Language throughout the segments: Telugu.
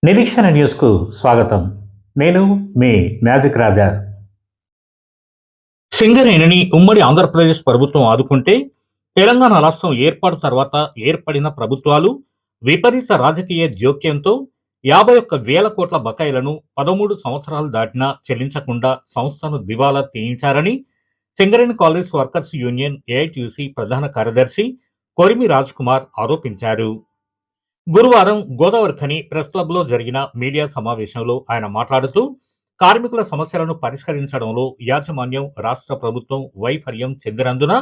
నిరీక్షణ న్యూస్కు స్వాగతం. నేను మీ మ్యాజిక్ రాజా. సింగరేణిని ఉమ్మడి ఆంధ్రప్రదేశ్ ప్రభుత్వం ఆదుకుంటే తెలంగాణ రాష్ట్రం ఏర్పాటు తర్వాత ఏర్పడిన ప్రభుత్వాలు విపరీత రాజకీయ జోక్యంతో 51,000 కోట్ల బకాయిలను 13 సంవత్సరాలు దాటినా చెల్లించకుండా సంస్థను దివాలా తీయించారని Singareni collieries workers union AITUC ప్రధాన కార్యదర్శి కొరిమి రాజ్ కుమార్ ఆరోపించారు. గురువారం గోదావరి ఖని ప్రెస్ క్లబ్లో జరిగిన మీడియా సమావేశంలో ఆయన మాట్లాడుతూ కార్మికుల సమస్యలను పరిష్కరించడంలో యాజమాన్యం రాష్ట్ర ప్రభుత్వం వైఫల్యం చెందినందున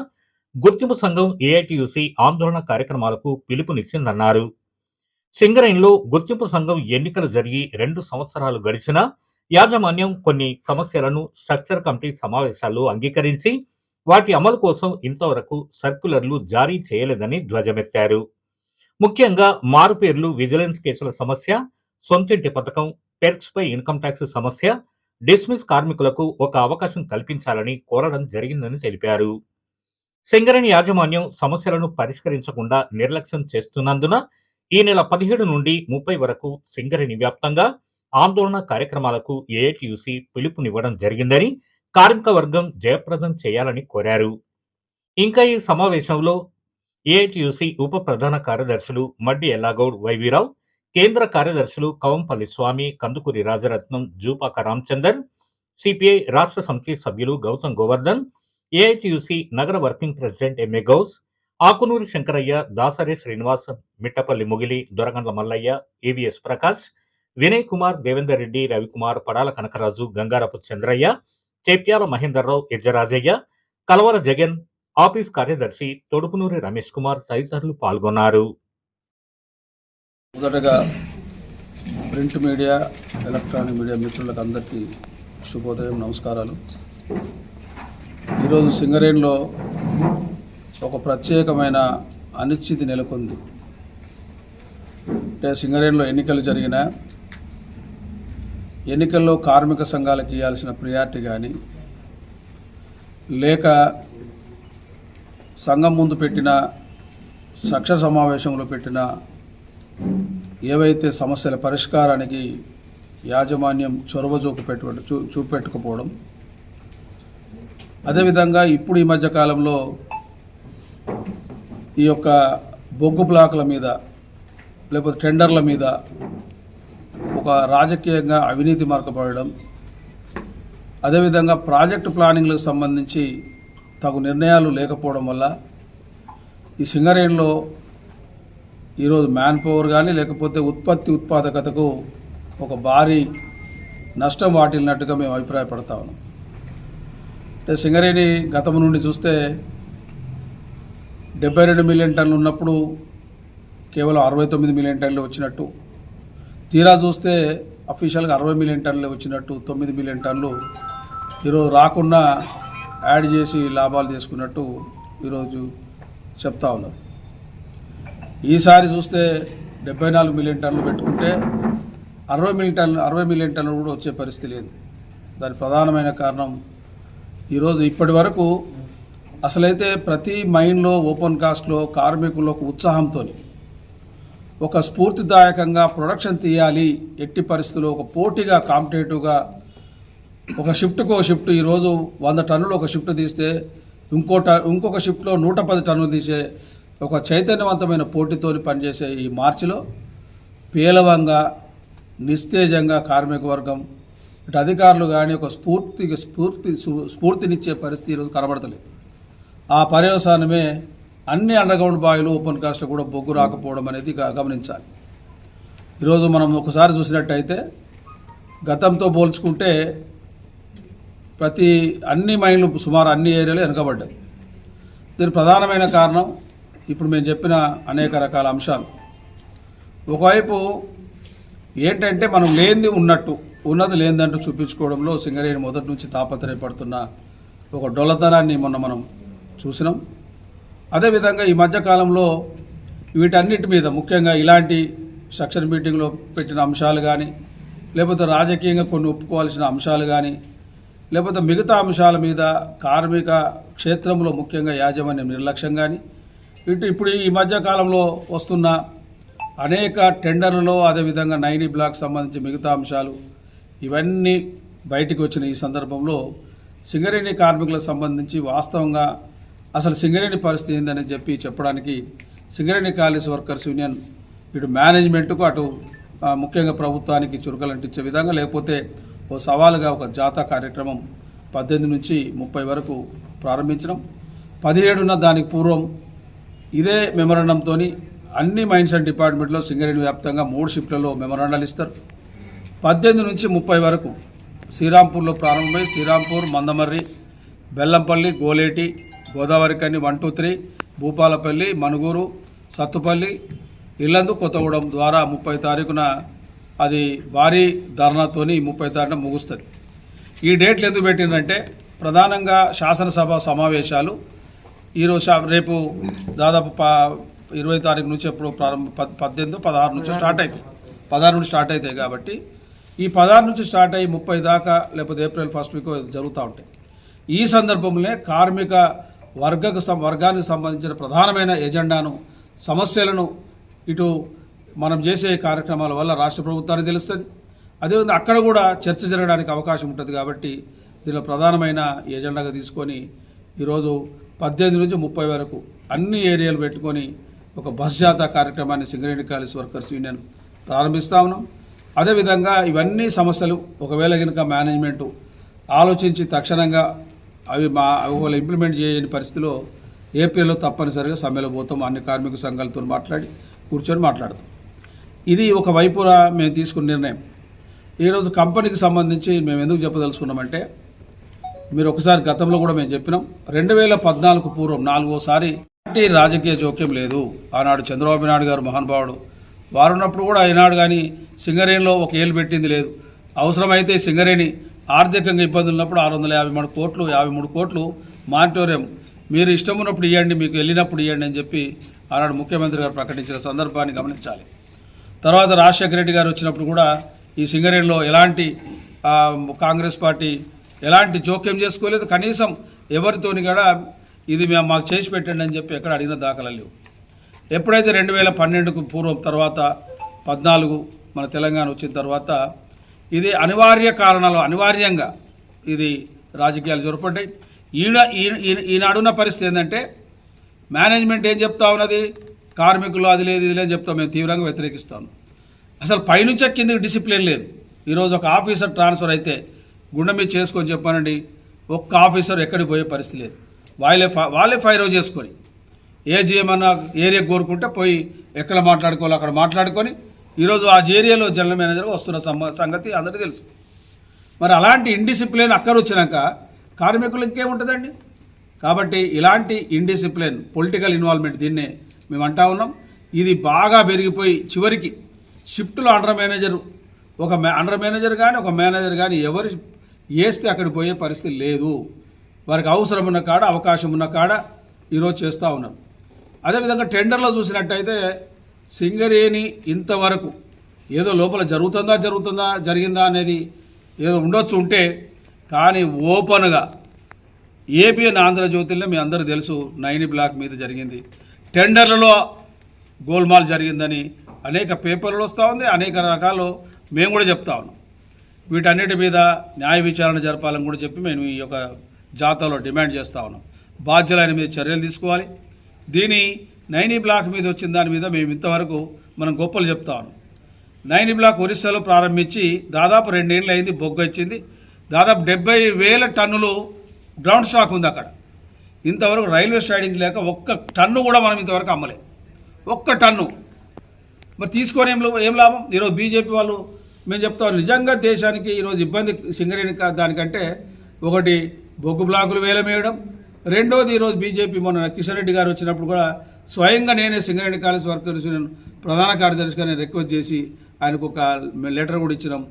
గుర్తింపు సంఘం ఏఐటీయూసీ ఆందోళన కార్యక్రమాలకు పిలుపునిచ్చిందన్నారు. సింగరేణిలో గుర్తింపు సంఘం ఎన్నికలు జరిగి 2 సంవత్సరాలు గడిచినా యాజమాన్యం కొన్ని సమస్యలను స్ట్రక్చర్ కమిటీ సమావేశాల్లో అంగీకరించి వాటి అమలు కోసం ఇంతవరకు సర్క్యులర్లు జారీ చేయలేదని ధ్వజమెత్తారు. ముఖ్యంగా మారుపేర్లు, విజిలెన్స్ కేసుల సమస్య, సొంతింటి పథకం, పెర్క్స్ పై ఇన్కమ్ ట్యాక్స్ సమస్య, డిస్మిస్ కార్మికులకు ఒక అవకాశం కల్పించాలని కోరడం జరిగిందని తెలిపారు. సింగరేణి యాజమాన్యం సమస్యలను పరిష్కరించకుండా నిర్లక్ష్యం చేస్తున్నందున ఈ నెల 17 నుండి 30 వరకు సింగరేణి వ్యాప్తంగా ఆందోళన కార్యక్రమాలకు ఏఐటీయూసీ పిలుపునివ్వడం జరిగిందని, కార్మిక వర్గం జయప్రదం చేయాలని కోరారు. ఇంకా ఈ సమావేశంలో ఏఐటీయూసీ ఉప ప్రధాన కార్యదర్శులు మడ్డి ఎల్లాగౌడ్, వైవీరావు, కేంద్ర కార్యదర్శులు కవంపల్లి స్వామి, కందుకూరి రాజరత్నం, జూపాక రామచందర్, సిపిఐ రాష్ట్ర సమితి సభ్యులు గౌతమ్ గోవర్ధన్, ఏఐటీయూసీ నగర working president MA Ghouse, Akunuri Shankaraiah, Dasari Srinivas, Mittapalli Mugili, దొరగండ్ల Mallayya, EVS Prakash, Vinay Kumar, Devender Reddy, Ravikumar, Padala Kanakaraju, Gangarapu Chandraiah, Cheppyala Mahender Rao, ఎజ్జరాజయ్య, కలవర జగన్, ఆఫీస్ కార్యదర్శి తొడుపునూరి రమేష్ కుమార్ తదితరులు పాల్గొన్నారు. మొదటగా ప్రింట్ మీడియా, ఎలక్ట్రానిక్ మీడియా మిత్రులకు అందరికీ శుభోదయం, నమస్కారాలు. ఈరోజు సింగరేణిలో ఒక ప్రత్యేకమైన అనిశ్చితి నెలకొంది. అంటే సింగరేణిలో ఎన్నికలు జరిగిన ఎన్నికల్లో కార్మిక సంఘాలకు ఇవ్వాల్సిన ప్రియారిటీ కానీ, లేక సంఘం ముందు పెట్టిన సక్ష సమావేశంలో పెట్టిన ఏవైతే సమస్యల పరిష్కారానికి యాజమాన్యం చొరవ చూపెట్టుకపోవడం, అదేవిధంగా ఇప్పుడు ఈ మధ్యకాలంలో ఈ యొక్క బొగ్గు బ్లాకుల మీద లేకపోతే టెండర్ల మీద ఒక రాజకీయంగా అవినీతి మార్చబడడం, అదేవిధంగా ప్రాజెక్టు ప్లానింగ్లకు సంబంధించి తగు నిర్ణయాలు లేకపోవడం వల్ల ఈ సింగరేణిలో ఈరోజు మ్యాన్ పవర్ కానీ లేకపోతే ఉత్పాదకతకు ఒక భారీ నష్టం వాటిల్లినట్టుగా మేము అభిప్రాయపడతా ఉన్నాం. అంటే సింగరేణి గతం నుండి చూస్తే 72 మిలియన్ టన్నులు ఉన్నప్పుడు కేవలం 69 మిలియన్ టన్నులు వచ్చినట్టు, తీరా చూస్తే అఫీషియల్గా 60 మిలియన్ టన్నులు వచ్చినట్టు, 9 మిలియన్ టన్నులు ఈరోజు రాకుండా యాడ్ చేసి లాభాలు చేసుకున్నట్టు ఈరోజు చెప్తా ఉన్నారు. ఈసారి చూస్తే 74 మిలియన్ టన్నులు పెట్టుకుంటే 60 మిలియన్ టన్నులు కూడా వచ్చే పరిస్థితి లేదు. దాని ప్రధానమైన కారణం ఈరోజు ఇప్పటి వరకు అసలైతే ప్రతి మైన్లో ఓపెన్ కాస్ట్లో కార్మికులు ఒక ఉత్సాహంతో ఒక స్ఫూర్తిదాయకంగా ప్రొడక్షన్ తీయాలి, ఎట్టి పరిస్థితుల్లో ఒక పోటీగా కాంపిటేటివ్గా ఒక షిఫ్ట్కో షిఫ్ట్ ఈరోజు 100 టన్నులు ఒక షిఫ్ట్ తీస్తే ఇంకొక షిఫ్ట్లో 110 టన్నులు తీసే ఒక చైతన్యవంతమైన పోటీతో పనిచేసే ఈ మార్చిలో పేలవంగా నిస్తేజంగా కార్మిక వర్గం ఇటు అధికారులు కానీ ఒక స్ఫూర్తినిచ్చే పరిస్థితి ఈరోజు కనబడతలేదు. ఆ పర్యవసానమే అన్ని అండర్గ్రౌండ్ బావిలు ఓపెన్ కాస్ట్లో కూడా బొగ్గు రాకపోవడం అనేది గమనించాలి. ఈరోజు మనం ఒకసారి చూసినట్టయితే గతంతో పోల్చుకుంటే అన్ని మైన్లు సుమారు అన్ని ఏరియాలు వెనుకబడ్డాయి. దీని ప్రధానమైన కారణం ఇప్పుడు మేము చెప్పిన అనేక రకాల అంశాలు. ఒకవైపు ఏంటంటే మనం లేనిది ఉన్నట్టు, ఉన్నది లేనిదంటూ చూపించుకోవడంలో సింగరేణి మొదటి నుంచి తాపత్రయపడుతున్న ఒక డొల్లతనాన్ని మొన్న మనం చూసినాం. అదేవిధంగా ఈ మధ్యకాలంలో వీటన్నిటి మీద ముఖ్యంగా ఇలాంటి సెక్షన్ మీటింగ్లో పెట్టిన అంశాలు కానీ, లేకపోతే రాజకీయంగా కొన్ని ఒప్పుకోవాల్సిన అంశాలు కానీ, లేకపోతే మిగతా అంశాల మీద కార్మిక క్షేత్రంలో ముఖ్యంగా యాజమాన్యం నిర్లక్ష్యం కానీ, ఇప్పుడు ఈ మధ్యకాలంలో వస్తున్న అనేక టెండర్లలో అదేవిధంగా 9 బ్లాక్ సంబంధించి మిగతా అంశాలు ఇవన్నీ బయటికి వచ్చిన ఈ సందర్భంలో సింగరేణి కార్మికులకు సంబంధించి వాస్తవంగా అసలు సింగరేణి పరిస్థితి ఏందని చెప్పడానికి సింగరేణి కాలేజ్ వర్కర్స్ యూనియన్ ఇటు మేనేజ్మెంట్కు అటు ముఖ్యంగా ప్రభుత్వానికి చురుకలంటించే విధంగా లేకపోతే ఓ సవాలుగా ఒక జాతా కార్యక్రమం 18 నుంచి 30 వరకు ప్రారంభించడం 17న దానికి పూర్వం ఇదే మెమరాండంతో అన్ని మైన్స్ అండ్ డిపార్ట్మెంట్లో సింగరేణి వ్యాప్తంగా 3 షిఫ్ట్లలో మెమరాండాలు ఇస్తారు. 18 నుంచి 30 వరకు శ్రీరాంపూర్లో ప్రారంభమై శ్రీరాంపూర్, మందమర్రి, బెల్లంపల్లి, గోలేటి, గోదావరికని 1, 2, 3, భూపాలపల్లి, మనుగూరు, సత్తుపల్లి, ఇల్లందు, కొత్తగూడెం ద్వారా 30 తారీఖున అది భారీ ధర్నాతోని 30 తారీఖున ముగుస్తుంది. ఈ డేట్లు ఎందుకు పెట్టిందంటే ప్రధానంగా శాసనసభ సమావేశాలు ఈరోజు రేపు దాదాపు 20 తారీఖు నుంచి ఎప్పుడు ప్రారంభం 18, 16 నుంచి స్టార్ట్ అవుతాయి. 16 నుండి స్టార్ట్ అవుతాయి కాబట్టి ఈ 16 నుంచి స్టార్ట్ అయ్యి 30 దాకా లేకపోతే ఏప్రిల్ 1st వీక్ జరుగుతూ ఉంటాయి. ఈ సందర్భంలో కార్మిక వర్గానికి సంబంధించిన ప్రధానమైన ఎజెండాను సమస్యలను ఇటు మనం చేసే కార్యక్రమాల వల్ల రాష్ట్ర ప్రభుత్వానికి తెలుస్తుంది. అదేవిధంగా అక్కడ కూడా చర్చ జరగడానికి అవకాశం ఉంటుంది కాబట్టి దీనిలో ప్రధానమైన ఎజెండాగా తీసుకొని ఈరోజు 18 నుంచి 30 వరకు అన్ని ఏరియాలు పెట్టుకొని ఒక బస్ జాతా కార్యక్రమాన్ని సింగరేణి కాలేజ్ వర్కర్స్ యూనియన్ ప్రారంభిస్తూ ఉన్నాం. అదేవిధంగా ఇవన్నీ సమస్యలు ఒకవేళ కనుక మేనేజ్మెంటు ఆలోచించి తక్షణంగా అవి ఒకవేళ ఇంప్లిమెంట్ చేయని పరిస్థితిలో ఏపీలో తప్పనిసరిగా సమ్మెలో పోతాం. అన్ని కార్మిక సంఘాలతో కూర్చొని మాట్లాడతాం. ఇది ఒక వైపున మేము తీసుకున్న నిర్ణయం. ఈరోజు కంపెనీకి సంబంధించి మేము ఎందుకు చెప్పదలుచుకున్నామంటే మీరు ఒకసారి గతంలో కూడా మేము చెప్పినాం 2014 పూర్వం 4వసారి రాజకీయ జోక్యం లేదు. ఆనాడు చంద్రబాబు నాయుడు గారు మహానుభావుడు వారున్నప్పుడు కూడా ఈనాడు కానీ సింగరేణిలో ఒక ఏళ్ళు పెట్టింది లేదు. అవసరమైతే సింగరేణి ఆర్థికంగా ఇబ్బందులు ఉన్నప్పుడు 653 కోట్లు 53 కోట్లు మానిటోరియం మీరు ఇష్టం ఉన్నప్పుడు ఇవ్వండి, మీకు వెళ్ళినప్పుడు ఇవ్వండి అని చెప్పి ఆనాడు ముఖ్యమంత్రి గారు ప్రకటించిన సందర్భాన్ని గమనించాలి. తర్వాత రాజశేఖర రెడ్డి గారు వచ్చినప్పుడు కూడా ఈ సింగరేణిలో ఎలాంటి కాంగ్రెస్ పార్టీ ఎలాంటి జోక్యం చేసుకోలేదు. కనీసం ఎవరితోని కూడా ఇది మాకు చేసి పెట్టండి అని చెప్పి ఎక్కడ అడిగిన దాఖలా లేవు. ఎప్పుడైతే 2012కు పూర్వం తర్వాత 14 మన తెలంగాణ వచ్చిన తర్వాత ఇది అనివార్యంగా ఇది రాజకీయాలు జొరపడ్డాయి. ఈనాడున్న పరిస్థితి ఏంటంటే మేనేజ్మెంట్ ఏం చెప్తా ఉన్నది, కార్మికులు అది లేదు ఇది లేదు చెప్తాం. మేము తీవ్రంగా వ్యతిరేకిస్తాం. అసలు పైనుంచి కిందకి డిసిప్లిన్ లేదు. ఈరోజు ఒక ఆఫీసర్ ట్రాన్స్ఫర్ అయితే గుండె మీద చేసుకొని చెప్పానండి, ఒక్క ఆఫీసర్ ఎక్కడికి పోయే పరిస్థితి లేదు. వాళ్ళే ఫైర్ అవుట్ చేసుకొని ఏజీఎం అన్న ఏరియాకి కోరుకుంటే పోయి ఎక్కడ మాట్లాడుకోవాలి అక్కడ మాట్లాడుకొని ఈరోజు ఆ ఏరియాలో జనరల్ మేనేజర్ వస్తున్న సంగతి అందరికీ తెలుసు. మరి అలాంటి ఇండిసిప్లిన్ అక్కడ వచ్చినాక కార్మికులు ఇంకేముంటుందండి. కాబట్టి ఇలాంటి ఇండిసిప్లిన్ పొలిటికల్ ఇన్వాల్వ్మెంట్ దీన్నే మేము అంటా ఉన్నాం. ఇది బాగా పెరిగిపోయి చివరికి షిఫ్ట్లో అండర్ మేనేజర్ కానీ ఒక మేనేజర్ కానీ ఎవరు వేస్తే అక్కడికి పోయే పరిస్థితి లేదు. వారికి అవసరం ఉన్న కాడ అవకాశం ఉన్న కాడ ఈరోజు చేస్తూ ఉన్నారు. అదేవిధంగా టెండర్లో చూసినట్టయితే సింగరేణి ఇంతవరకు ఏదో లోపల జరిగిందా అనేది ఏదో ఉండొచ్చు ఉంటే, కానీ ఓపెన్గా ఏపీఎన్ ఆంధ్రజ్యోతిలో మీ అందరూ తెలుసు 9 బ్లాక్ మీద జరిగింది, టెండర్లలో గోల్మాల్ జరిగిందని అనేక పేపర్లు వస్తూ ఉంది. అనేక రకాలు మేము కూడా చెప్తా ఉన్నాం. వీటన్నిటి మీద న్యాయ విచారణ జరపాలని కూడా చెప్పి మేము ఈ యొక్క జాతాలో డిమాండ్ చేస్తూ ఉన్నాం. బాధ్యులైన మీద చర్యలు తీసుకోవాలి. దీని 9 బ్లాక్ మీద వచ్చిన దాని మీద మేము ఇంతవరకు మనం గొప్పలు చెప్తా ఉన్నాం. 9 బ్లాక్ ఒరిస్సాలో ప్రారంభించి దాదాపు 2 ఏళ్ళు అయింది. బొగ్గ ఇచ్చింది. దాదాపు 70,000 టన్నులు గ్రౌండ్ స్టాక్ ఉంది అక్కడ. ఇంతవరకు రైల్వే స్టైడింగ్ లేక ఒక్క టన్ను కూడా మనం ఇంతవరకు అమ్మలే. ఒక్క టన్ను మరి తీసుకొని ఏం లాభం? ఈరోజు బీజేపీ వాళ్ళు మేము చెప్తాం, నిజంగా దేశానికి ఈరోజు ఇబ్బంది సింగరేణి దానికంటే ఒకటి బొగ్గు బ్లాకులు వేయడం, రెండోది ఈరోజు బీజేపీ మొన్న కిషన్ రెడ్డి గారు వచ్చినప్పుడు కూడా స్వయంగా నేనే సింగరేణి కాలేజ్ వర్కర్స్ యూనియన్ ప్రధాన కార్యదర్శిగా నేను రిక్వెస్ట్ చేసి ఆయనకు ఒక లెటర్ కూడా ఇచ్చినాం.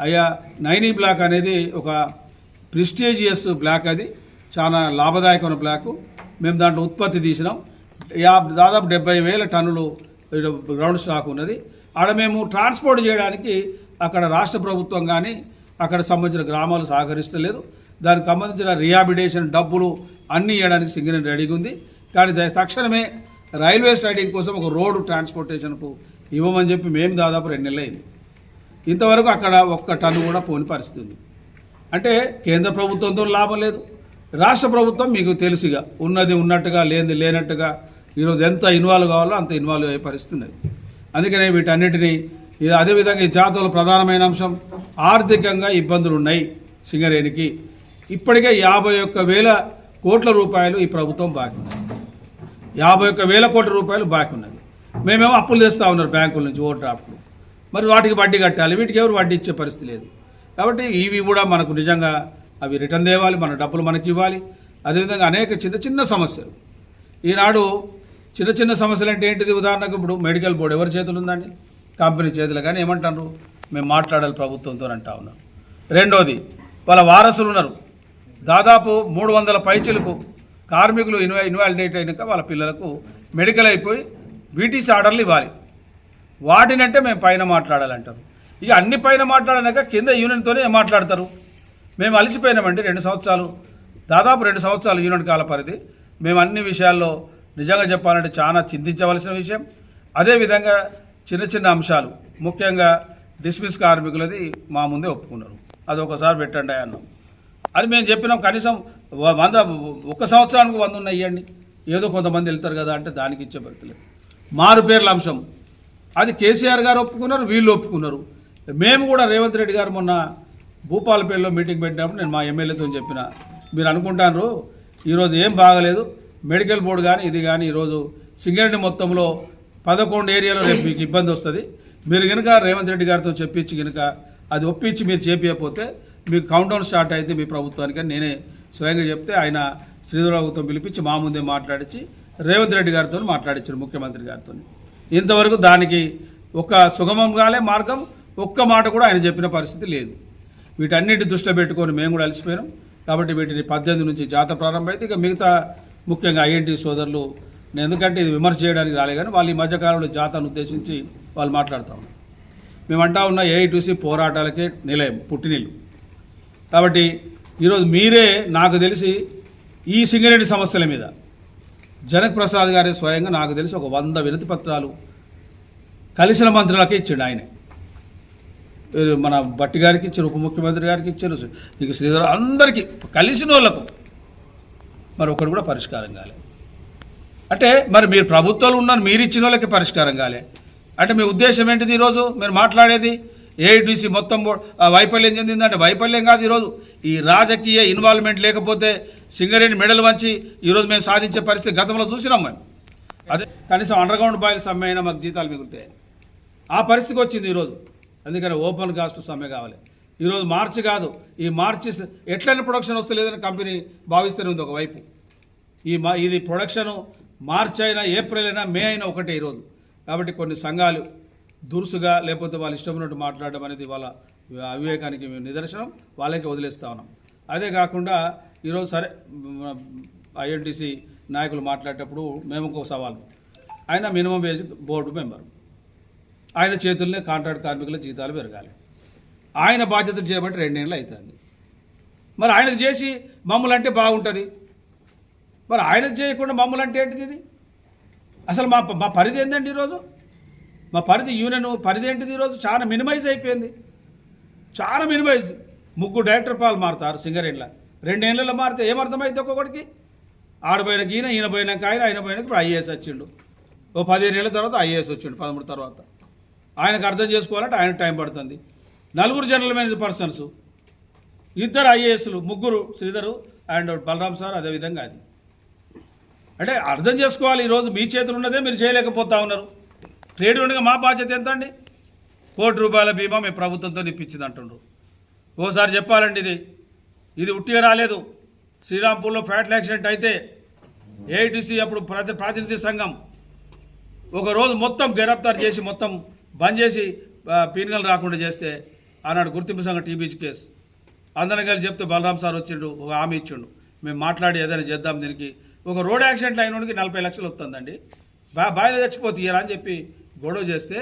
అయ్యా 9 బ్లాక్ అనేది ఒక ప్రెస్టీజియస్ బ్లాక్, అది చాలా లాభదాయకమైన బ్లాకు. మేము దాంట్లో ఉత్పత్తి తీసినాం. దాదాపు 70,000 టన్నులు గ్రౌండ్ స్టాక్ ఉన్నది. ఆడ మేము ట్రాన్స్పోర్ట్ చేయడానికి అక్కడ రాష్ట్ర ప్రభుత్వం కానీ అక్కడ సంబంధించిన గ్రామాలు సహకరిస్తలేదు. దానికి సంబంధించిన రిహాబిలిటేషన్ డబ్బులు అన్నీ ఇవ్వడానికి సింగరేణి రెడీగా ఉంది. కానీ తక్షణమే రైల్వే స్టైడింగ్ కోసం ఒక రోడ్డు ట్రాన్స్పోర్టేషన్కు ఇవ్వమని చెప్పి మేము దాదాపు 2 నెలలు అయింది. ఇంతవరకు అక్కడ ఒక్క టన్ను కూడా పోని పరిస్థితి ఉంది. అంటే కేంద్ర ప్రభుత్వంతో లాభం లేదు, రాష్ట్ర ప్రభుత్వం మీకు తెలుసుగా ఉన్నది ఉన్నట్టుగా లేనిది లేనట్టుగా ఈరోజు ఎంత ఇన్వాల్వ్ కావాలో అంత ఇన్వాల్వ్ అయ్యే పరిస్థితి ఉన్నది. అందుకనే వీటన్నిటినీ అదేవిధంగా ఈ జాతరలో ప్రధానమైన అంశం ఆర్థికంగా ఇబ్బందులు ఉన్నాయి. సింగరేణికి ఇప్పటికే 51,000 కోట్ల రూపాయలు ఈ ప్రభుత్వం బాకీ ఉన్నది. 51,000 కోట్ల రూపాయలు బాకీ ఉన్నది. మేమేమో అప్పులు తెస్తూ ఉన్నారు బ్యాంకుల నుంచి ఓవర్ డ్రాఫ్ట్లు. మరి వాటికి వడ్డీ కట్టాలి, వీటికి ఎవరు వడ్డీ ఇచ్చే పరిస్థితి లేదు. కాబట్టి ఇవి కూడా మనకు నిజంగా అవి రిటర్న్ తేవాలి, మన డబ్బులు మనకి ఇవ్వాలి. అదేవిధంగా అనేక చిన్న చిన్న సమస్యలు ఈనాడు చిన్న చిన్న సమస్యలు అంటే ఏంటిది? ఉదాహరణకు ఇప్పుడు మెడికల్ బోర్డు ఎవరి చేతులు ఉందండి? కంపెనీ చేతులు. కానీ ఏమంటారు? మేము మాట్లాడాలి ప్రభుత్వంతో అంటా ఉన్నాం. రెండోది వాళ్ళ వారసులు ఉన్నారు, దాదాపు 300 పైచీలకు కార్మికులు ఇన్వాలిడేట్ అయినాక వాళ్ళ పిల్లలకు మెడికల్ అయిపోయి వీటీసీ ఆర్డర్లు ఇవ్వాలి. వాటినంటే మేము పైన మాట్లాడాలంటారు. ఇక అన్ని పైన మాట్లాడినాక కింద యూనియన్తోనే మాట్లాడతారు. మేము అలసిపోయినామండి. 2 సంవత్సరాలు, దాదాపు 2 సంవత్సరాలు యూనియన్ కాల పరిధి. మేము అన్ని విషయాల్లో నిజంగా చెప్పాలంటే చాలా చింతించవలసిన విషయం. అదేవిధంగా చిన్న చిన్న అంశాలు, ముఖ్యంగా డిస్మిస్ కార్మికులది మా ముందే ఒప్పుకున్నారు. అది ఒకసారి పెట్టండి అన్నాం. అది మేము చెప్పినాం. కనీసం 100 ఒక్క సంవత్సరానికి 100 ఉన్నాయండి, ఏదో కొంతమంది వెళ్తారు కదా అంటే దానికి ఇచ్చే పరిస్థితులేదు. మారు పేర్ల అంశం అది కేసీఆర్ గారు ఒప్పుకున్నారు, వీళ్ళు ఒప్పుకున్నారు. మేము కూడా రేవంత్ రెడ్డి గారు మొన్న భూపాలపల్లిలో మీటింగ్ పెట్టినప్పుడు నేను మా ఎమ్మెల్యేతో చెప్పిన, మీరు అనుకుంటారు ఈరోజు ఏం బాగలేదు, మెడికల్ బోర్డు కానీ ఇది కానీ ఈరోజు సింగరేణి మొత్తంలో 11 ఏరియాలో రేపు మీకు ఇబ్బంది వస్తుంది. మీరు కనుక రేవంత్ రెడ్డి గారితో చెప్పించి కనుక అది ఒప్పించి మీరు చేపించకపోతే మీకు కౌంటౌన్ స్టార్ట్ అయితే మీ ప్రభుత్వానికి నేనే స్వయంగా చెప్తే ఆయన శ్రీధరరావుతో పిలిపించి మా ముందే మాట్లాడించి రేవంత్ రెడ్డి గారితో మాట్లాడించారు, ముఖ్యమంత్రి గారితో. ఇంతవరకు దానికి ఒక సుగమం కాలే మార్గం, ఒక్క మాట కూడా ఆయన చెప్పిన పరిస్థితి లేదు. వీటన్నిటి దృష్టిలో పెట్టుకొని మేము కూడా అలసిపోయినాం. కాబట్టి వీటిని 18 నుంచి జాతర ప్రారంభమైతే ఇక మిగతా ముఖ్యంగా ఐఎన్టీ సోదరులు, నేను ఎందుకంటే ఇది విమర్శ చేయడానికి రాలే కానీ వాళ్ళు ఈ మధ్యకాలంలో జాతరను ఉద్దేశించి వాళ్ళు మాట్లాడుతూ ఉన్నారు. మేము అంటా ఉన్న ఏఐటీసీ పోరాటాలకే నిలయం, పుట్టినిల్లు. కాబట్టి ఈరోజు మీరే నాకు తెలిసి ఈ సింగరేణి సమస్యల మీద జనక్ ప్రసాద్ గారే స్వయంగా నాకు తెలిసి ఒక 100 వినతి పత్రాలు కలిసిన మంత్రులకే ఇచ్చాడు ఆయనే. మన భట్టి గారికి ఇచ్చారు, ఉప ముఖ్యమంత్రి గారికి ఇచ్చారు, ఇక శ్రీధర్ అందరికీ కలిసిన వాళ్ళకు మరి ఒకటి కూడా పరిష్కారం కాలే. అంటే మరి మీరు ప్రభుత్వాలు ఉన్నారు, మీరు ఇచ్చిన వాళ్ళకి పరిష్కారం కాలే అంటే మీ ఉద్దేశం ఏంటిది? ఈరోజు మీరు మాట్లాడేది ఏఐటీసీ మొత్తం వైఫల్యం చెందిందంటే వైఫల్యం కాదు. ఈరోజు ఈ రాజకీయ ఇన్వాల్వ్మెంట్ లేకపోతే సింగరేణి మెడల్ వంచి ఈరోజు మేము సాధించే పరిస్థితి గతంలో చూసినాం మేము. అదే కనీసం అండర్గ్రౌండ్ బాయ్స్ సమ్మె అయినా మాకు జీతాలు మిగులుతాయి. ఆ పరిస్థితికి వచ్చింది ఈరోజు. అందుకని ఓపెన్ కాస్ట్ సమ్మె కావాలి. ఈరోజు మార్చి కాదు, ఈ మార్చి ఎట్లయినా ప్రొడక్షన్ వస్తలేదని కంపెనీ భావిస్తూనే ఉంది ఒకవైపు. ఇది ప్రొడక్షను మార్చి అయినా ఏప్రిల్ అయినా మే అయినా ఒకటే ఈరోజు. కాబట్టి కొన్ని సంఘాలు దురుసుగా లేకపోతే వాళ్ళ ఇష్టం ఉన్నట్టు మాట్లాడడం అనేది వాళ్ళ అవివేకానికి నిదర్శనం, వాళ్ళకి వదిలేస్తూ ఉన్నాం. అదే కాకుండా ఈరోజు సరే ఐఎన్టీసీ నాయకులు మాట్లాడేటప్పుడు మేము ఒక సవాలు, ఆయన మినిమం వేజ్ బోర్డు మెంబర్, ఆయన చేతుల్నే కాంట్రాక్ట్ కార్మికుల జీతాలు పెరగాలి. ఆయన బాధ్యతలు చేయబట్టి 2 ఏళ్ళు అవుతుంది. మరి ఆయనది చేసి మమ్మల్ని అంటే బాగుంటుంది, మరి ఆయనది చేయకుండా మమ్మల్ని అంటే ఏంటిది? ఇది అసలు మా పరిధి ఏంటండి ఈరోజు? మా పరిధి యూనియన్ పరిధి ఏంటిది? ఈరోజు చాలా మినిమైజ్ అయిపోయింది, చాలా మినిమైజ్. 3 డైరెక్టర్ పాలు మారుతారు సింగరేణిలో, 2 ఏళ్ళలో మారితే ఏమర్థమైంది ఒక్కొక్కడికి? ఆడపోయినాక ఈయన పోయినాక ఆయన పోయినాక ఇప్పుడు ఐఏఎస్ వచ్చిండు. ఓ 15 ఏళ్ళ తర్వాత ఐఏఎస్ వచ్చిండు, 13 తర్వాత. ఆయనకు అర్థం చేసుకోవాలంటే ఆయన టైం పడుతుంది. 4 జనరల్ మేనేజర్ పర్సన్స్, 2 ఐఏఎస్లు, 3 శ్రీధరు అండ్ బలరాం సార్. అదేవిధంగా అది అంటే అర్థం చేసుకోవాలి. ఈరోజు మీ చేతులు ఉన్నదే మీరు చేయలేకపోతా ఉన్నారు. ట్రేడ్ యూనియన్గా మా బాధ్యత ఎంత అండి? ₹1 కోటి బీమా మేము ప్రభుత్వంతో ఇప్పించింది అంటుండ్రు. ఓసారి చెప్పాలండి, ఇది ఉట్టిగా రాలేదు. శ్రీరాంపూర్లో ఫ్యాటల్ యాక్సిడెంట్ అయితే ఏఐటీసీ అప్పుడు ప్రాతినిధ్య సంఘం ఒకరోజు మొత్తం గిరఫ్తార్ చేసి మొత్తం బంద్ చేసి పీనుగలు రాకుండా చేస్తే ఆనాడు గుర్తింపు సంఘం టీబీజీ కేసు అందరం కలిసి చెప్తే బలరాం సార్ వచ్చిండు, ఒక హామీ ఇచ్చిండు, మేము మాట్లాడి ఏదైనా చేద్దాం దీనికి. ఒక రోడ్ యాక్సిడెంట్ అయినోడికి 40 లక్షలు వస్తుందండి, బాయిలో చచ్చిపోతే ఇయ్యరా అని చెప్పి గొడవ చేస్తే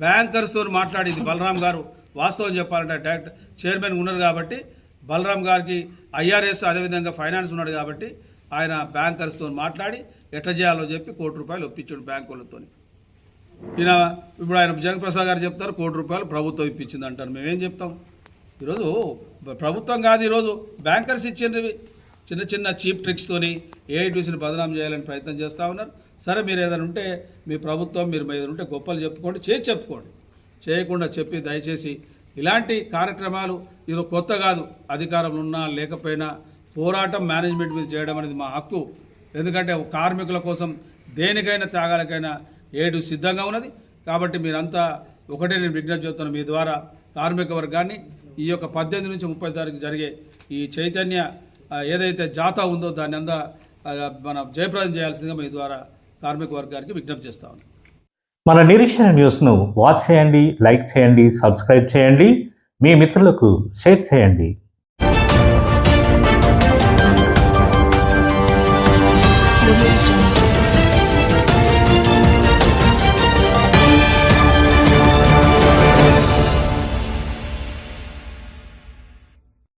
బ్యాంకర్స్తో మాట్లాడింది బలరాం గారు. వాస్తవం చెప్పాలంటే డైరెక్ట్ చైర్మన్ ఉన్నారు కాబట్టి బలరాం గారికి ఐఆర్ఎస్ అదేవిధంగా ఫైనాన్స్ ఉన్నాడు కాబట్టి ఆయన బ్యాంకర్స్తో మాట్లాడి ఎట్లా చేయాలో చెప్పి ₹1 కోటి ఒప్పించాడు బ్యాంకు వాళ్ళతో. ఈయన ఇప్పుడు ఆయన జగన్ప్రసాద్ గారు చెప్తారు ₹1,00,00,000 ప్రభుత్వం ఇప్పించింది అంటారు. మేమేం చెప్తాం? ఈరోజు ప్రభుత్వం కాదు, ఈరోజు బ్యాంకర్స్ ఇచ్చిండ్రు చిన్న చిన్న చీప్ ట్రిక్స్తోని ఏఐటీసీని బదనాం చేయాలని ప్రయత్నం చేస్తూ ఉన్నారు. సరే, మీరు ఏదైనా ఉంటే మీ ప్రభుత్వం, మీరు ఏదైనా ఉంటే గొప్పలు చెప్పుకోండి, చెప్పుకోండి. చేయకుండా చెప్పి దయచేసి ఇలాంటి కార్యక్రమాలు ఇది కొత్త కాదు. అధికారంలో ఉన్నా లేకపోయినా పోరాటం మేనేజ్మెంట్ మీద చేయడం అనేది మా హక్కు. ఎందుకంటే కార్మికుల కోసం దేనికైనా త్యాగాలకైనా ఏడు సిద్ధంగా ఉన్నది. కాబట్టి మీరంతా ఒకటే నేను విజ్ఞప్తి చేస్తున్నాను, మీ ద్వారా కార్మిక వర్గాన్ని ఈ యొక్క 18 నుంచి 30 తారీఖు జరిగే ఈ చైతన్య ఏదైతే జాతా ఉందో దాన్ని అంతా మన జయప్రదం చేయాల్సిందిగా మీ ద్వారా కార్మిక వర్గానికి విజ్ఞప్తి చేస్తా ఉన్నాను. మన నిరీక్షణ న్యూస్ను వాచ్ చేయండి, లైక్ చేయండి, సబ్స్క్రైబ్ చేయండి, మీ మిత్రులకు షేర్ చేయండి.